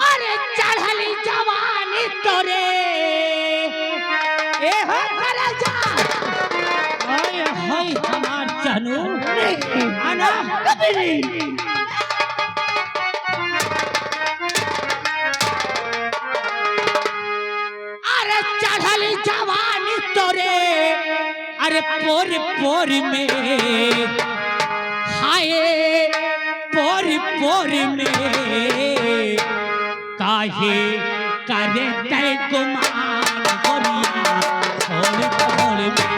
अरे चढ़ली जवानी तोरे ए हो करे जा हाय हाय हमार जानू आना कभी नहीं अरे चढ़ली जवानी तोरे अरे पोर पोर में हाय पोर पोर में काहे करे तय गुमान गोरिया पोर पोर में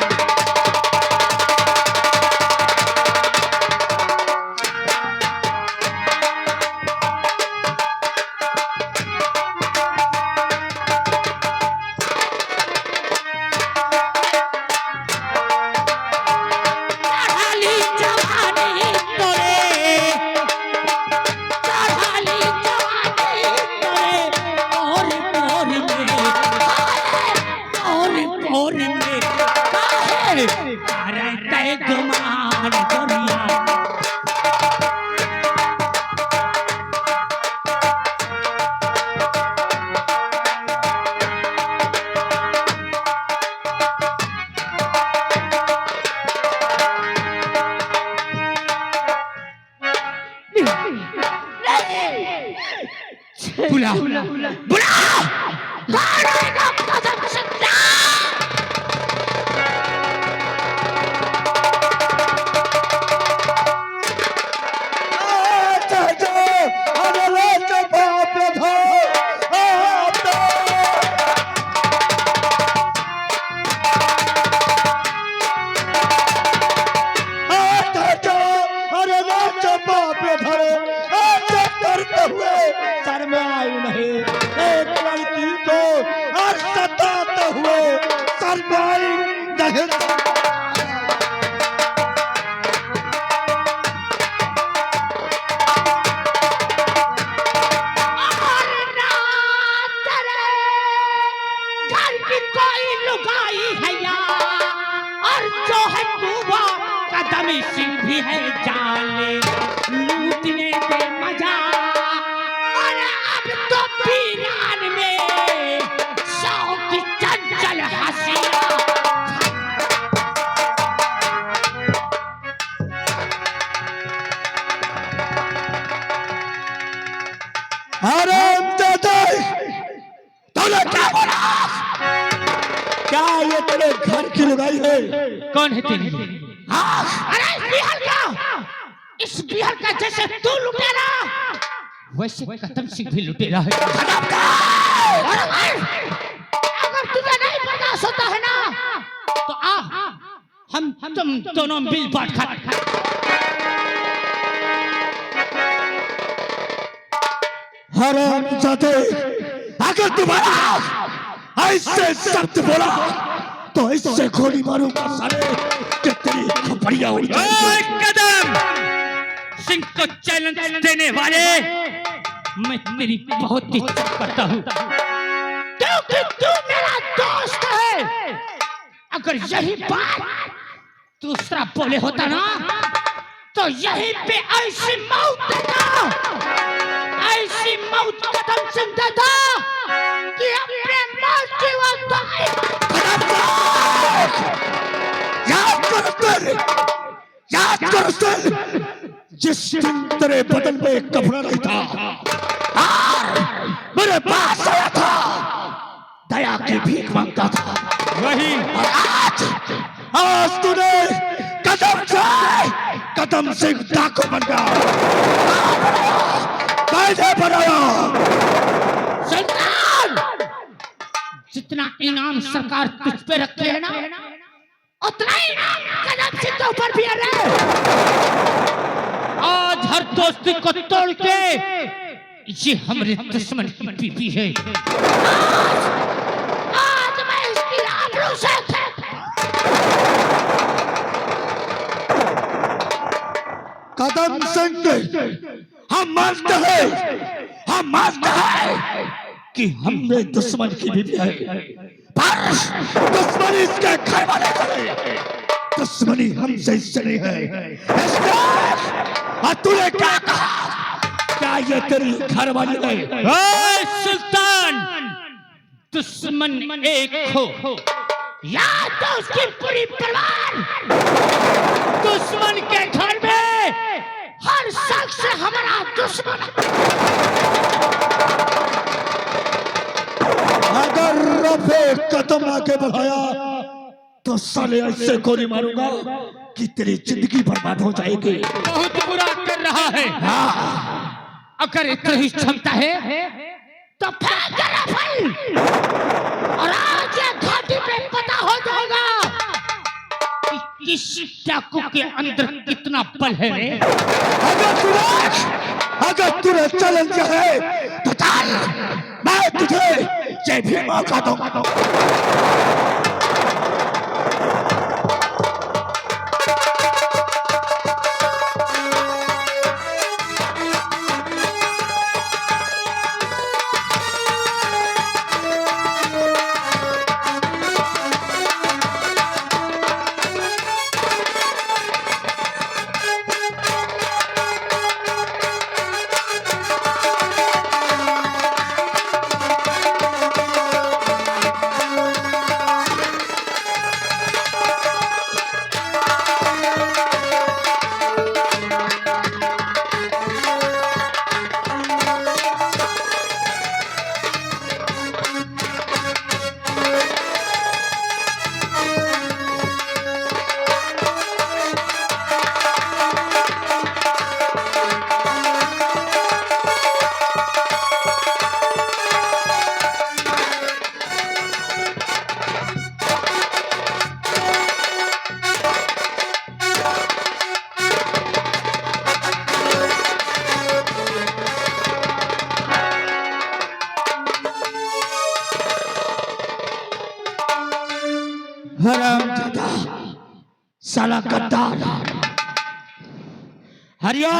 बुला बुला बुला सिंह भी है जाले लूटने पे मजा और अब तो पीरान में शौक चंचल हसिया अरे तूने क्या बोला? क्या ये तेरे घर की लड़ाई है? कौन है तेरी? अरे इस बिहार का जैसे तू लुटेरा वैसे कदम सिंह भी लुटेरा है। अगर तुझे नहीं बर्दाश्त होता है ना तो आ हम तुम दोनों मिल बांट खाते। हरामजादे, अगर तुम्हारा ऐसे शब्द बोला तो ऐसे गोली मारूंगा साले कि तेरी खोपड़ियां उड़ जाएंगी। कदम सिंह को चैलेंज देने वाले मैं तेरी बहुत इज्जत करता हूँ क्योंकि तू मेरा दोस्त है। अगर यही बात दूसरा बोले होता ना तो यहीं पे ऐसी मौत देता, ऐसी मौत कदम सिंह देता कि अपने मौत की याद कर जिस दिन तेरे बदन में एक कपड़ा नहीं था और मेरे पास आया था, दया की भीख मांगता था, वही आज तूने कदम सिंह डाकू बन गया। मैंने बनाया। जितना इनाम सरकार तुझ पे रखती है ना उतना ही इनाम कदम सिंह के ऊपर भी है। आज हर दोस्ती को तोड़ के ये हमारे दुश्मन की बीवी है। आज मैं इसकी आबरू से कदम सिंह हम मानते हैं कि हमने दुश्मन की बीवी है, पर दुश्मनी इसके घर वाले करे, दुश्मनी हमसे इससे नहीं है। और तूने क्या कहा? ये तेरी घर वाली है। ओए सुल्तान, दुश्मन एक हो या तो उसकी पूरी परिवार, दुश्मन के घर में हर शख्स हमारा दुश्मन। अगर रफे कदम आगे बढ़ाया तो साले ऐसे गोली मारूंगा कि तेरी जिंदगी बर्बाद हो जाएगी। बहुत बुरा कर रहा है। अगर इतनी क्षमता है तो फेंक दे राइफल, और आज ये घाटी पे पता हो जाएगा कि किस डाकू के अंदर कितना बल है रे। अगर तुझे चैलेंज है तो चल, मैं तुझे ये भी मौका दूंगा। हरामजादा, साला गद्दार। हरिया,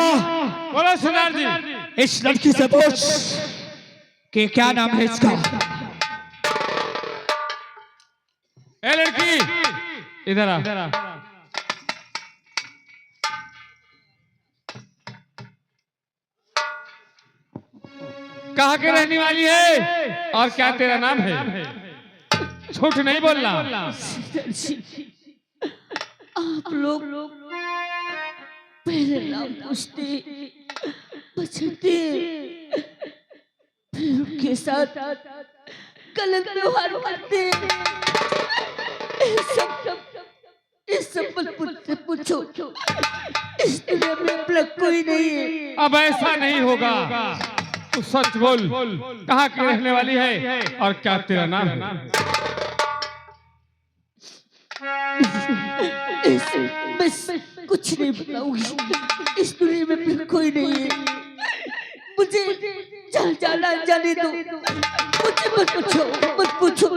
बोलो सरदार जी। इस लड़की से पूछ कि क्या नाम है इसका। ए लड़की, इधर आ। कहाँ के रहने वाली है और क्या तेरा नाम है? झूठ नहीं बोलना। आप लोग पहले नाम पूछते, बचते, फिर उनके साथ गलत व्यवहार करते। इस सब पर पूछो, इस दुनिया में अपना कोई नहीं है। अब ऐसा नहीं होगा, तू सच बोल, कहाँ की रहने वाली है और क्या तेरा नाम है? बस कुछ नहीं बताऊंगी, इस दुनिया में फिर कोई नहीं है। मुझे जाना जाने दो, मुझे मत पूछो, मत पूछो।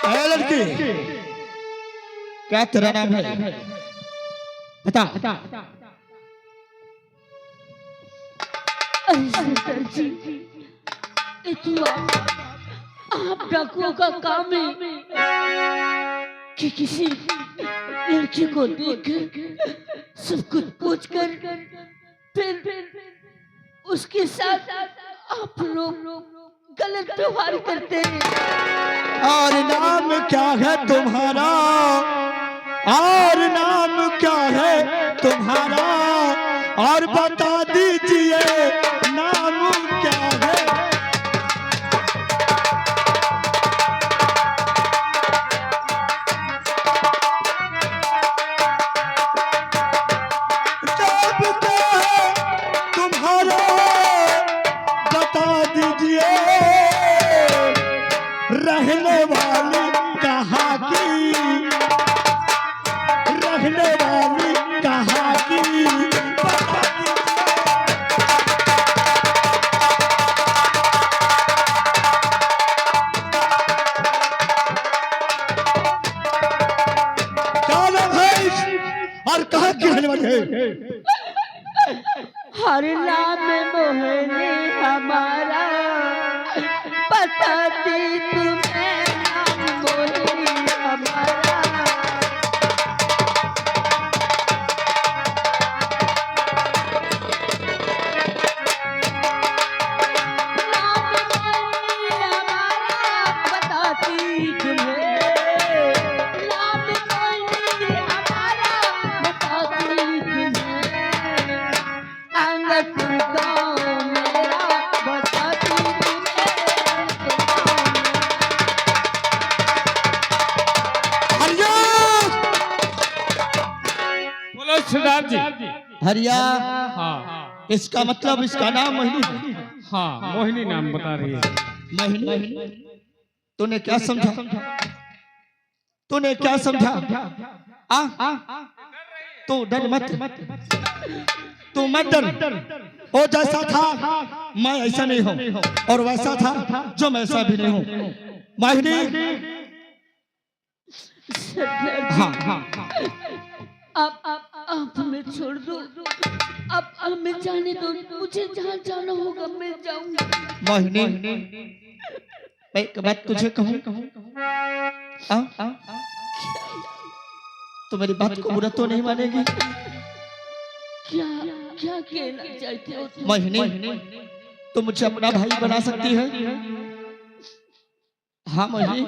ए लड़की, क्या तेरा नाम है? बता। अरे सरदार जी, ये तो आप डाकुओं का काम है कि किसी लड़की को देखकर सब कुछ पूछकर फिर उसके साथ आप लोग गलत व्यवहार करते हैं। और नाम क्या है तुम्हारा? और नाम क्या है तुम्हारा? और बता दीजिए नाम क्या है? रहने वाली कहाँ की? रहने वाली कहाँ की? क्या नाम है और कहाँ की रहने वाली है? हर नाम मोहने हमारा, बताती तुम्हें नाम मोहने हमारा। हरिया, हाँ इसका मतलब इसका नाम मोहिनी है। हाँ मोहिनी नाम बता रही है। मोहिनी, तूने क्या समझा? तूने क्या समझा? तू डर मत, तू मत डर। वो जैसा था मैं ऐसा नहीं हूँ, और वैसा था जो मैं ऐसा भी नहीं हूँ। मोहिनी, हाँ हाँ, आप हमें छोड़ दो, आप हमें जाने दो, मुझे जहाँ जाना होगा मैं जाऊंगा। मोहिनी, मैं एक बात तुझे कहूँ, तो मेरी बात को बुरा तो नहीं मानेगी? क्या क्या कहना चाहते हो तुम? मोहिनी, तुम मुझे अपना भाई बना सकती है? हाँ मोहिनी,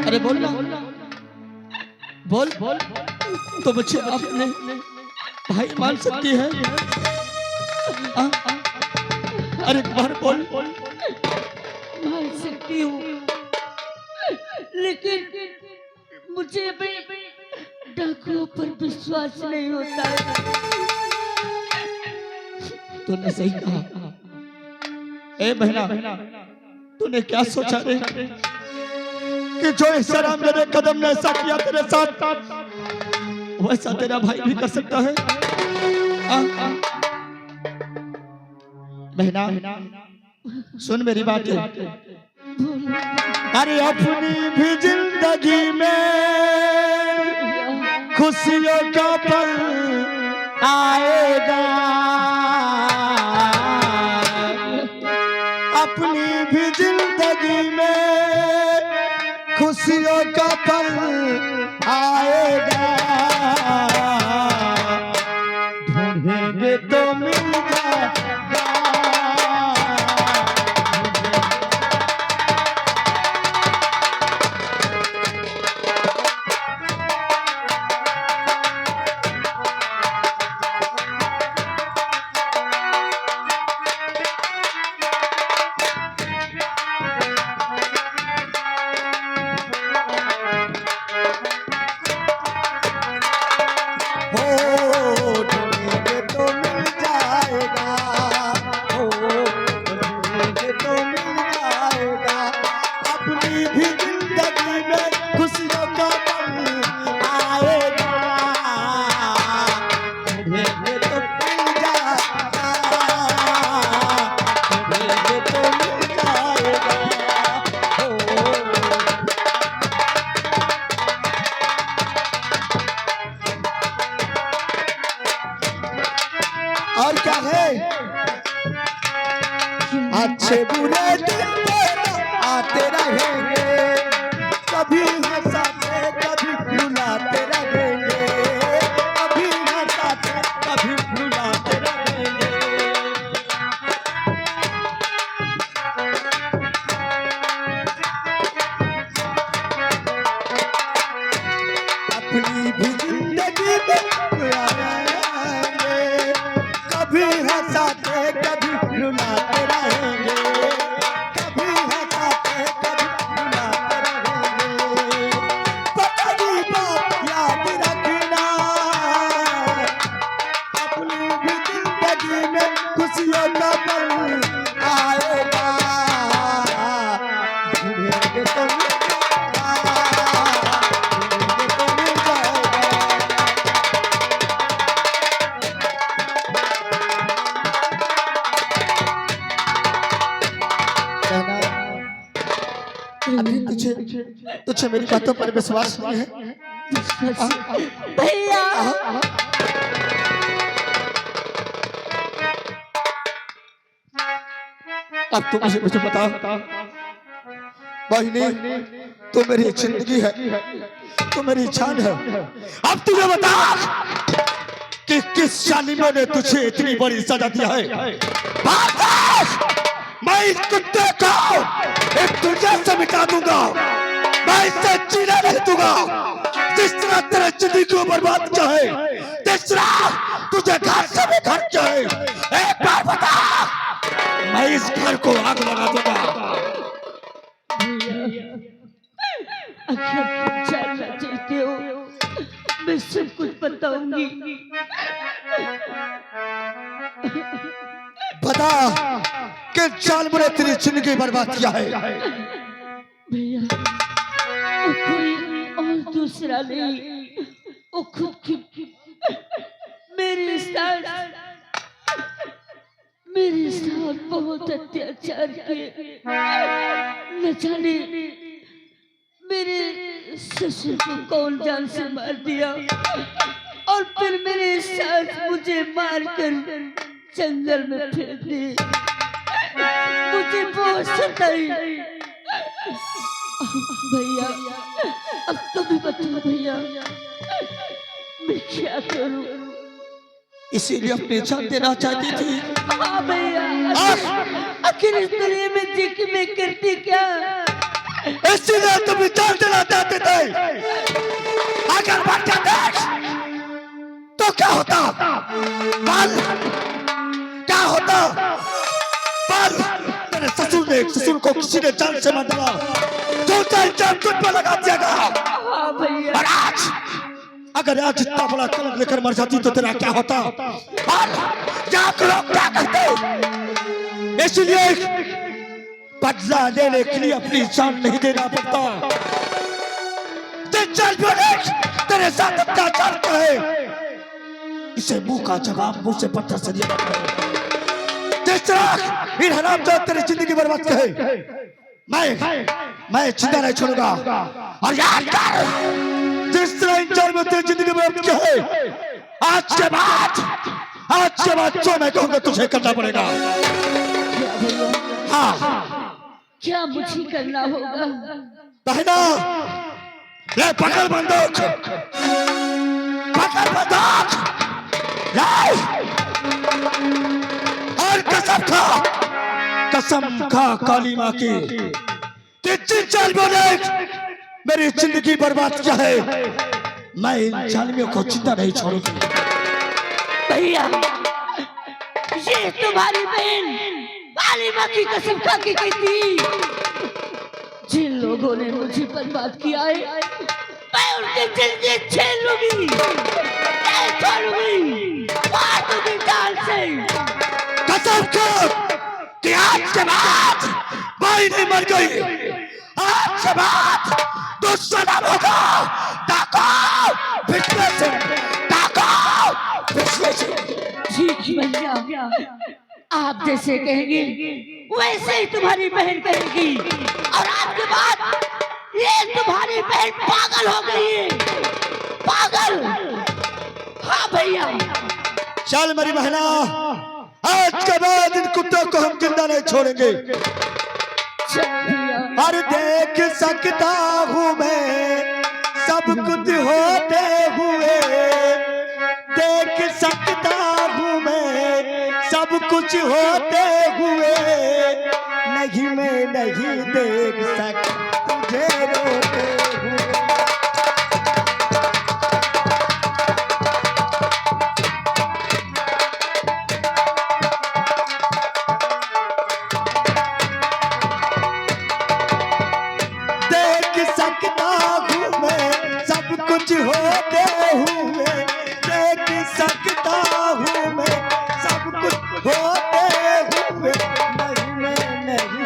अरे बोल ना, बोल, तो मुझे अपने भाई मान सकती है? अरे एक बार बोल। मान सकती हूँ, लेकिन मुझे भी डाकुओं पर विश्वास नहीं होता है। तूने सही कहा। ए बहना, तूने क्या सोचा रे कि जो इस शराब कदम ने ऐसा किया तेरे साथ, वैसा तेरा भाई भी कर सकता है? बहना सुन मेरी बात। अरे अपनी भी जिंदगी में खुशियों का पल आएगा, अपनी भी जिंदगी में खुशियों का पल आएगा, ढूंढेंगे तो मिल जाएगा। और क्या है? अच्छे बुरे दिन आते रहेंगे, कभी हंसाते कभी रुलाते रहेंगे, कभी हंसाते कभी रुलाते रहेंगे। अपनी भी जिंदगी में आएंगे, कभी हंसाते कभी रुलाते रहेंगे, कभी हंसाते कभी रुलाते रहेंगे। पता नहीं बात याद रखना, अपनी भी जिंदगी में खुशियों का पल आएगा, ढूंढेंगे तो मिल जाएगा, ढूंढेंगे तो मिल जाएगा। अभी तुझे मेरी बातों पर विश्वास नहीं है? भैया अब तू मुझे बता बहिनी, तू मेरी जिंदगी है, तू मेरी जान है। अब तुझे बता कि किस जालिमों ने तुझे इतनी बड़ी सजा दिया है। मैं इस कुत्ते को एक दुनिया से मिटा दूंगा, मैं इससे जीने नहीं दूंगा। जिस तरह तेरे जिंदगी को बर्बाद किया है, जिस तरह तुझे घर से भी घर किया है, एक बार बता, मैं इस घर को आग लगा दूंगा। अगर तुम जानना चाहते हो, मैं सब कुछ बताऊंगी, बता कि जालिम ने तेरी जिंदगी बर्बाद किया है। भैया वो कोई और दूसरा नहीं, वो खुद की मेरे साथ बहुत अत्याचार किए। न जाने मेरे ससुर को कौन जान से मार दिया और फिर मेरे सास मुझे मारकर जंगल में फेंक दी। मुझे बहुत सताई। भैया अब तो भी बताओ भैया मैं क्या करूं? इसीलिए अपनी जान देना चाहती थी। हाँ भैया, आखिर इस दुनिया में जी के मैं करती क्या? इसीलिए तुम जान देना चाहते थे। अगर मर जाते तो क्या होता? बल क्या होता? बल तेरे ससुर को किसी ने जान से मार दिया, जो जान तुझ पर लगा दिया गया। हाँ भैया, और आज अगर आज इतना बड़ा कलंक लेकर मर जाती तो तेरा क्या होता? लोग क्या करते? इसलिए बदला लेने के लिए अपनी जान नहीं देना पड़ता। तेरे साथ अत्याचार का है, इसे मुंह का जवाब मुंह से पत्थर से दिया जिस तरह इन हरामजाद तेरी जिंदगी बर्बाद करे, मैं जिंदा नहीं छोड़ूंगा। और याद कर, जिस तरह इन चार में तेरी जिंदगी बर्बाद करे, आज के बाद जो मैं कहूंगा तुझे करना पड़ेगा। हाँ, क्या मुझे करना होगा? बहना ले पकड़ बंदूक, और कसम खा काली माँ की कि जिन जालिमों ने मेरी जिंदगी बर्बाद किया है, मैं इन जालिमों को जिंदा नहीं छोड़ूंगी। भैया ये तुम्हारी बहन काली माँ की कसम खा के कहती, जिन लोगों ने मुझे बर्बाद किया है मैं उनके जिंदगी छीन लूंगी, नहीं छोड़ूंगी, मार दूंगी जान से। कसम खा कि आज के बाद भाई नहीं मर गई, आज के बाद दुश्मन होगा। ठीक भैया, आप जैसे कहेंगे वैसे ही तुम्हारी बहन कहेगी। और आज के बाद ये तुम्हारी बहन पागल हो गई है, पागल। हाँ भैया, चल मेरी बहना, आज के बाद इन कुत्तों को हम जिंदा नहीं छोड़ेंगे। और देख सकता हूँ मैं सब कुछ होते हुए, देख सकता हूँ मैं सब कुछ होते हुए, नहीं मैं नहीं देख सकता तुझे रोते हुए। देख सकता हूँ मैं सब कुछ होते हुए, देख सकता हूँ मैं सब कुछ होते हुए, नहीं मैं नहीं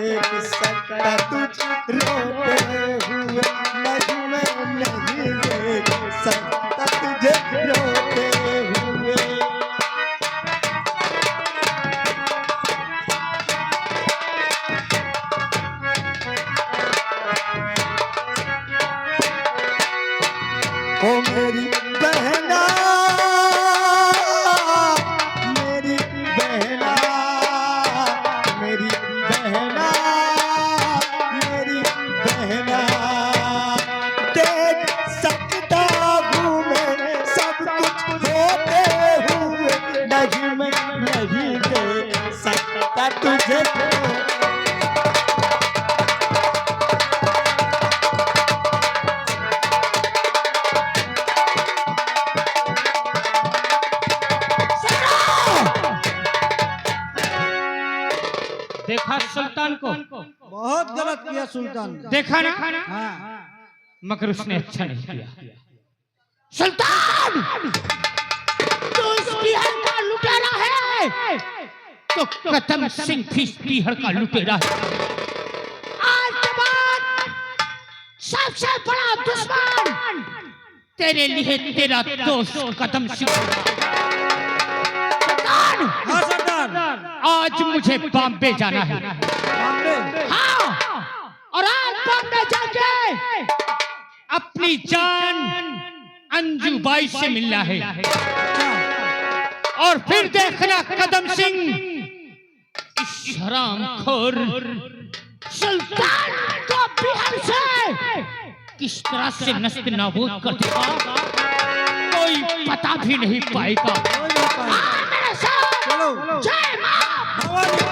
देख सकता तुझे रोते हुए, नहीं मैं नहीं देख सकता तुझे रोते हुए। ओ मेरी बहना, मेरी बहना, मेरी बहना, मेरी बहना, देख सकता हूँ मैं सब कुछ होते हुए, नहीं मैं नहीं देख सकता तुझे। देखा सुल्तान को? बहुत गलत किया सुल्तान ने। देखा ना? हाँ। मगर उसने अच्छा नहीं किया। सुल्तान, तू इसकी हर का लुटेरा है। तो कदम सिंह भी पीहड़ का लुटेरा है। आज के बाद सबसे बड़ा दुश्मन तेरे लिए तेरा दोस्त कदम सिंह। सरदार, हाँ सरदार। आज मुझे बॉम्बे जाना है। बॉम्बे? हाँ, और आज बॉम्बे जाके अपनी जान अंजूबाई से मिलना है। और फिर देखना कदम सिंह इस हरामखोर सुल्तान को बिहार से किस तरह से नस्त नाबूद कर देगा, कोई पता भी नहीं पाएगा। कोई नहीं पाएगा। हाँ, मेरे साथ चलो। जय मां। भवानी।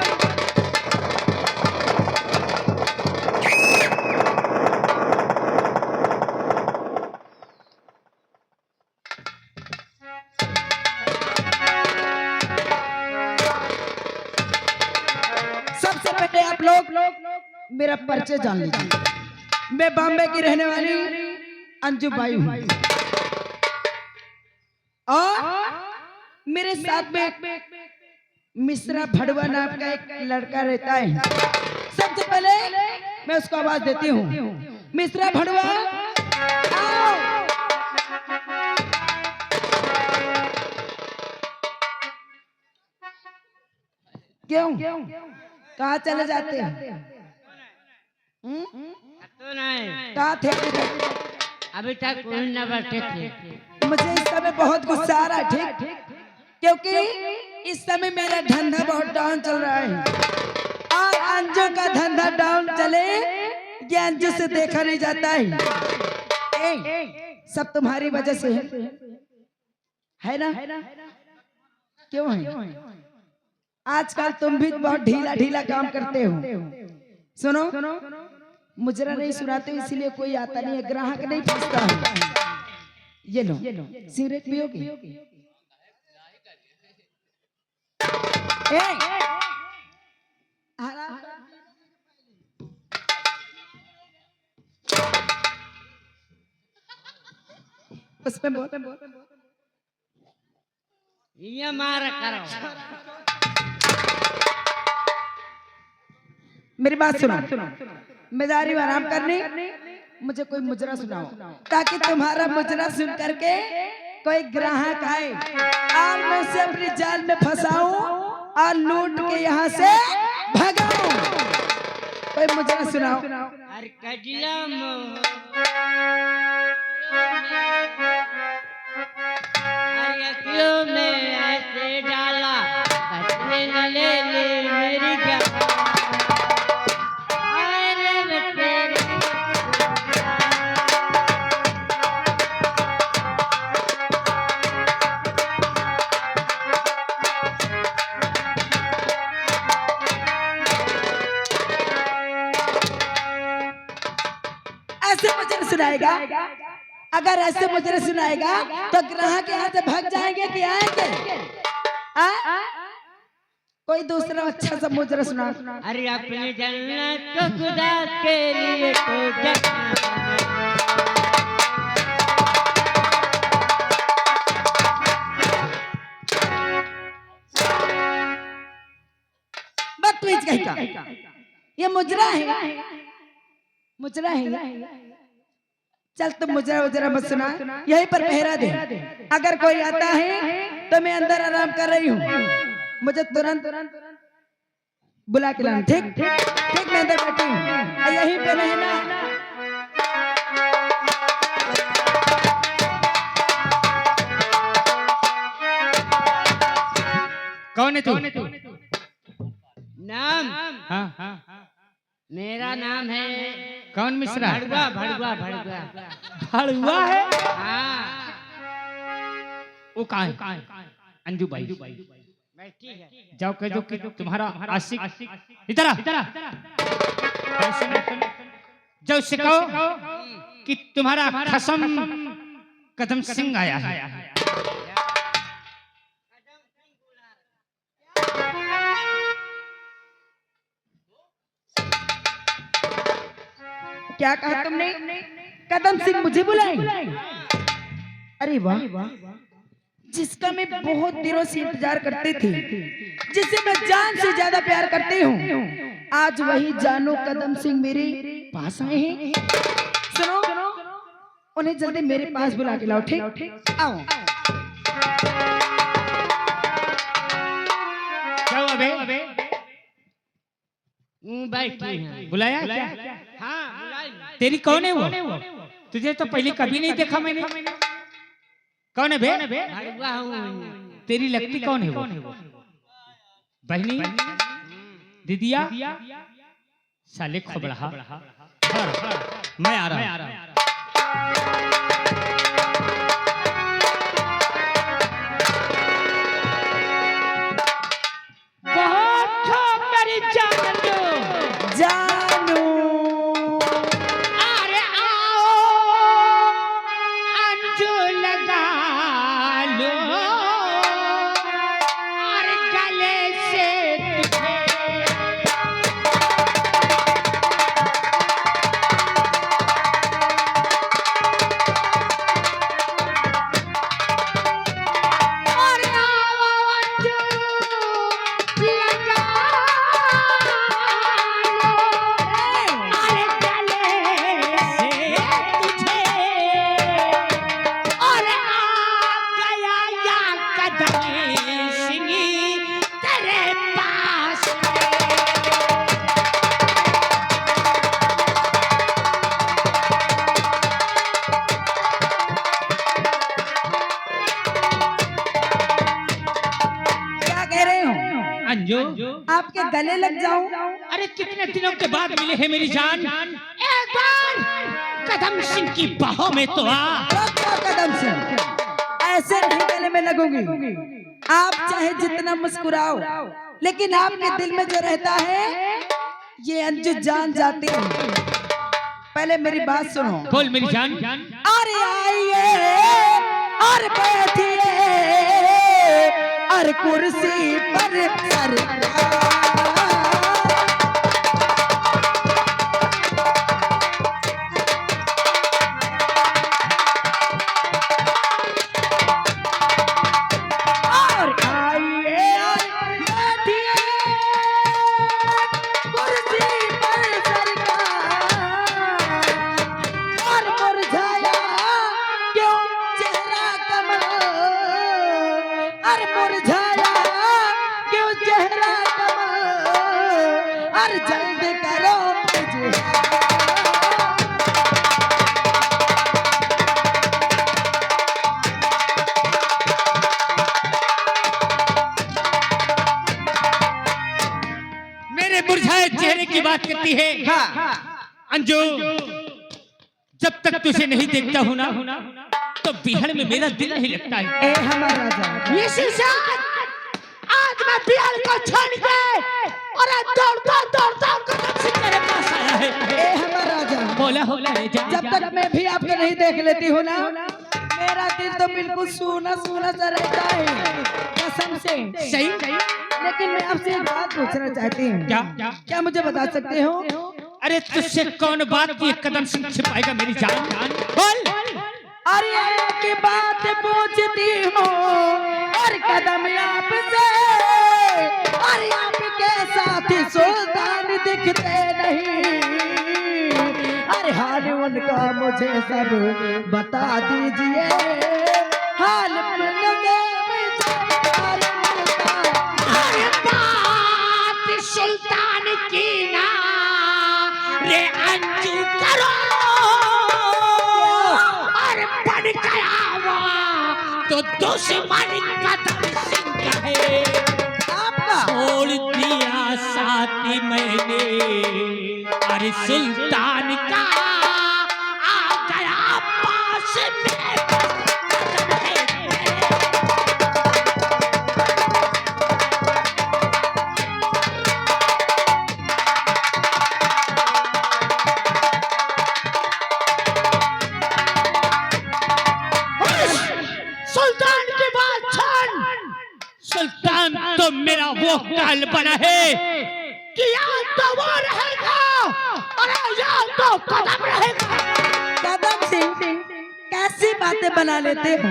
सबसे पहले आप लोग मेरा परिचय जान लीजिए। मैं बॉम्बे की रहने वाली अंजू बाई हूँ और मेरे साथ में मिश्रा भड़वा नाम का एक लड़का रहता है। सबसे पहले मैं उसको आवाज देती हूँ, मिश्रा भड़वा आओ। क्यों कहाँ चले जाते हैं? तो नहीं, कहाँ थे अभी तक कोई न बैठे थे। मुझे इस समय बहुत गुस्सा आ रहा है, ठीक, क्योंकि इस समय मेरा धंधा बहुत डाउन चल रहा है और अंजू का धंधा डाउन चले ये अंजू से देखा नहीं जाता है। सब तुम्हारी वजह से है ना? क्यों है? आजकल तुम भी बहुत ढीला ढीला काम करते हो। सुनो, मुजरा नहीं सुनाते इसीलिए कोई आता नहीं है, ग्राहक नहीं पूछता है। ये लो सिगरेट पियोगे? उसमें ये मार करो। मेरी बात सुनो, मैं जा रही हूँ आराम करने, मुझे कोई मुजरा सुनाओ ताकि तुम्हारा मुजरा सुन करके कोई ग्राहक आए और मैं उसे अपनी जाल में फंसाऊं और लूट के यहाँ से भगाऊं। कोई मुजरा सुनाओ। अरे कजलम अरे क्यों में ऐसे डाला, ले ले मेरी जान। सुनाएगा, अगर ऐसे मुझे सुनाएगा तो ग्राहक यहाँ से भाग जाएंगे कि आएंगे? कोई दूसरा अच्छा सा मुजरा सुना। अरे अपने जन्नत तो खुदा के लिए तो बदतमीज कहीं का, ये मुजरा है, मुजरा है। चल तुम मुजरा वजरा मत सुना, यहीं पर पहरा दे। अगर कोई आता है तो मैं अंदर आराम कर रही हूँ, मुझे तुरंत बुला के लाना। ठीक ठीक, मैं अंदर बैठी हूँ, यहीं पे रहना। कौन है तू? नाम? हाँ, मेरा नाम है कौन मिश्रा? भड़ुआ भड़ुआ भड़ुआ भड़ुआ है? हाँ। वो कहाँ है? अंजू बाई बैठी है। जाओ कह दो कि तुम्हारा आशिक इधर आ। जाओ उससे कहो कि तुम्हारा खसम कदम सिंह आया है। क्या कहा तुमने? कदम सिंह मुझे बुलाए? अरे वाह, जिसका मैं बहुत दिनों से इंतजार करती थी, जिसे मैं जान से ज्यादा प्यार करती हूँ, आज वही जानू कदम सिंह मेरे पास आए हैं। सुनो, उन्हें जल्दी मेरे पास बुला के लाओ, ठीक? आओ। क्या हुआ बे? बैठी हैं। बुलाया क्या? हाँ बुलाई। तेरी कौन है वो? तुझे तो पहले कभी नहीं देखा मैंने। कौन है बे? तेरी लगती कौन है वो? बहनी? दीदिया? साले खोबड़ा। मैं आ रहा हूँ। जानू अरे आओ अंजू लगा लो और गले से तुझे और आओ अंजू लगा आपके गले लग जाऊं? अरे कितने दिनों के बाद मिले हैं मेरी जान। एक बार कदम सिंह की बाहों में तो आ। कदम सिंह, ऐसे नहीं गले में लगूंगी। आप चाहे जितना मुस्कुराओ, लेकिन आपके दिल में जो रहता है ये अंजू जान जाती है। पहले मेरी बात सुनो। बोल मेरी जान। अरे आइए और बैठिए और कुर्सी पर जल्द करो मुझे। मेरे मुरझाए चेहरे की बात करती है। अंजू, जब तक तुझे नहीं देखता हूँ ना तो बिहार में मेरा दिल नहीं लगता है। ए हमारा राजा, इसी साथ आज मैं बिहार को छोड़ के और दौड़ता कदम सिंह तेरे पास आया है। ए हमारा राजा, बोला जब तक मैं भी आपको नहीं देख लेती हूँ ना, मेरा दिल तो बिल्कुल सूना सूना सा रहता है, कसम से। सही। लेकिन मैं आपसे एक बात पूछना चाहती हूँ। क्या मुझे बता सकते हो? अरे तुझसे कौन बात की कदम सिंह छिपाएगा मेरी जान? बोल। अरे की बात पूछती हूँ और कदम आपसे, और आपके साथी सुल्तान दिखते नहीं। अरे हाल उनका मुझे सब बता दीजिए, हाल अरे बात सुल्तान की ना रे अंजू करो और बढ़ गया तो दुश्मन कदम सिंह है। छोड़ दिया साथी मैंने अरे सुल्तान का, आ गया पास में। सुल्तान की बात सुन। सुल्तान तो मेरा वो काल बना है कि या तो वो रहेगा और या तो कदम रहेगा। कदम सिंह कैसी बातें बना लेते हो?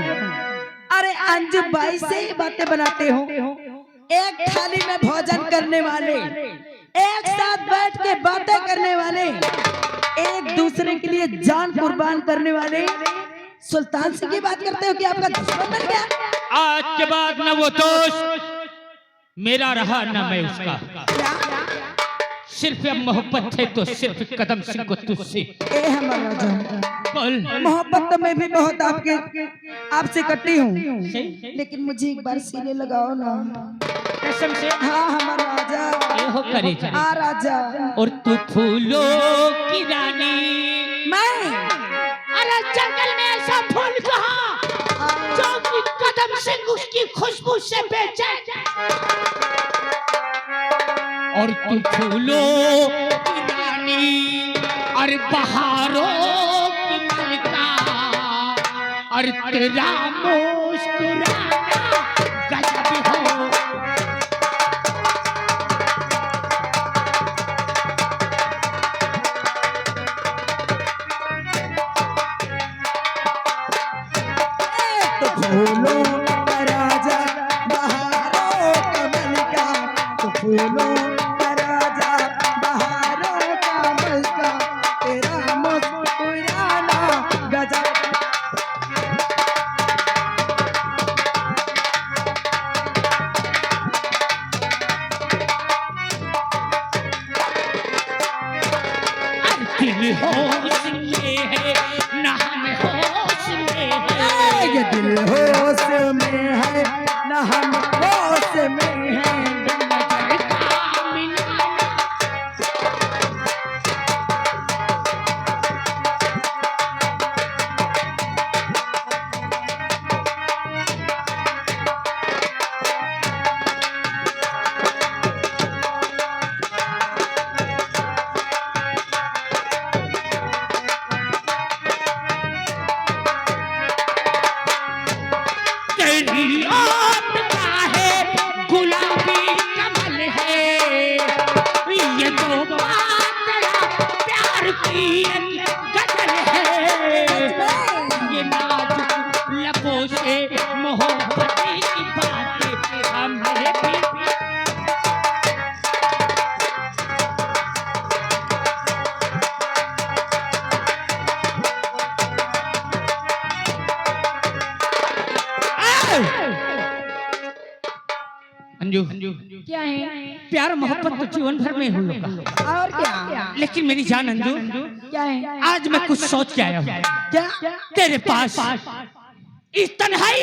अरे अंजू बाई से ही बातें बनाते हो। एक थाली में भोजन करने वाले, एक साथ बैठ के बातें करने वाले, एक दूसरे के लिए जान कुर्बान करने वाले सुल्तान सिंह की बात करते हो कि आपका दुश्मन बन गया? आज के बाद न वो दोस्त मेरा रहा न मैं उसका। सिर्फ अब मोहब्बत है तो सिर्फ कदम सिंह को तुझसे। ए हमारा राजा, बोल। मोहब्बत तो मैं भी बहुत आपसे करती हूँ, लेकिन मुझे एक बार सीने लगाओ ना। कसम से। हाँ हमारा राजा। ये हो करे जा। हाँ राजा। और तू फूलों की रानी। मैं अरे जंगल में ऐसा फूल कहाँ जो कि कदम सिंह उसकी खुशबू से बेचैन। और तू फूलों की रानी और बहारों की मलिका और तेरा मुस्कुराना गजब हो। तो फूलों का राजा बहारों का मलिका, तो फूलों का राजा बहारों का मलिका, तेरा मुस्कुराना गजब। दिल होश में है ना हम होश में है। ये दिल होश में है ना हम होश में है। नजर का मिलाना। तेरी आँख का है गुलाबी कमल है। ये तो बात तेरा प्यार की गजल है। ये नाजुक लबों से मोहब्बत की बातें हमें भी। अंजू, क्या है? प्यार मोहब्बत तो जीवन भर में ही होगा। और क्या? लेकिन मेरी जान अंजू, क्या है? आज मैं कुछ सोच के आया हूँ। क्या? तेरे पास इस तन्हाई